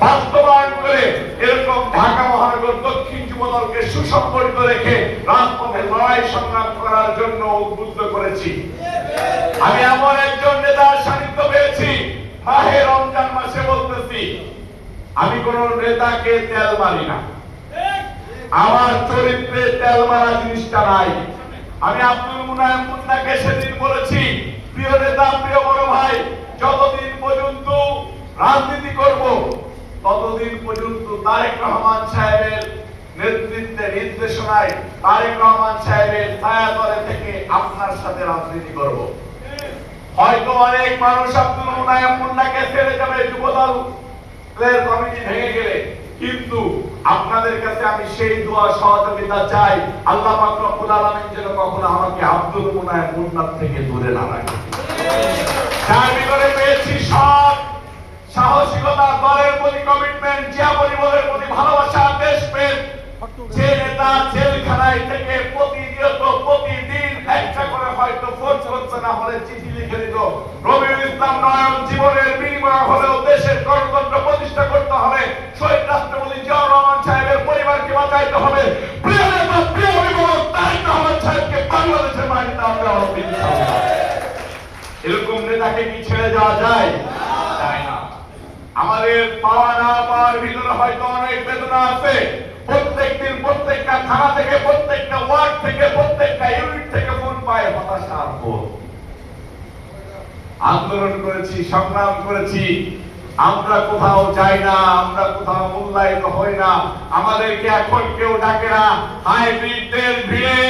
বাস্তবায়ন করে এরকম ঢাকা মহানগর দক্ষিণ যুবদলকে সুসংগঠিত রেখে রাজপথে লড়াই সংগ্রাম করার জন্য উদ্বুদ্ধ করেছি। আমি এমন একজন নেতার সান্নিধ্য পেয়েছি, মাহে রমজান মাসে বলতেছি, আমি কোন নেতাকে তেল মারি না, আমার চরিত্রে তেল মারা জিনিসটা নাই। আমি আব্দুল মুনায়েম মুন্নাকে সেদিন বলেছি, প্রিয় নেতা, প্রিয় বড় ভাই, যতদিন পর্যন্ত রাজনীতি করব ততদিন পর্যন্ত তারেক রহমান সাহেবের নেতৃত্বে নির্দেশনায় তারেক রহমান সাহেবের ছায়াতলে থেকে আপনার সাথে রাজনীতি করব। হয়তো অনেক মানুষ আব্দুল মুনায়েম মুন্নাকে ছেড়ে যাবে যুবদলের কমিটি ভেঙে গেলে, কিন্তু আপনাদের কাছে আমি সেই দোয়া সহযোগিতা চাই, আল্লাহ পাক রব্বুল আলামিন যেন কখনো আমাকে আব্দুল মুনায়েম মুন্নার থেকে দূরে না রাখে। তার ভিতরে পেয়েছি সৎ সাহসিকতা, দলের প্রতি কমিটমেন্ট, জিয়া পরিবারের প্রতি ভালোবাসা, দেশপ্রেম। যে নেতা জেলখানায় থেকে প্রতিনিয়ত প্রতিদিন একটা করে হয়তো ফোন করছে, না হলে চিঠি লিখে দিত, রবিউল ইসলাম নয়ন জীবনের বিনিময় হলেও দেশের গণতন্ত্র প্রতিষ্ঠা করতে হবে, শহীদ রাষ্ট্রপতি জিয়াউর রহমান সাহেবের পরিবারকে বাঁচাইতে হবে, প্রিয় নেতা, প্রিয় অভিভাবক তারেক রহমান সাহেবকে বাংলাদেশের মাটিতে আমরা দিতে হবে। এরকম নেতাকে কি ছেড়ে যাওয়া যায়? যায় না। আমাদের পাওয়া না পাওয়ার ভিতরে হয়তো অনেক বেদনা আছে। প্রত্যেকদিন প্রত্যেকটা থানা থেকে, প্রত্যেকটা ওয়ার্ড থেকে, প্রত্যেকটা ইউনিট থেকে ফোন পায়, হতাশার ফোন। আন্দোলন করেছি, সংগ্রাম করেছি, আমরা কোথাও যাই না, আমরা কোথাও মূল্যায়িত হই না, আমাদেরকে এখন কেউ ডাকে না। হাইব্রিডদের ভিড়ে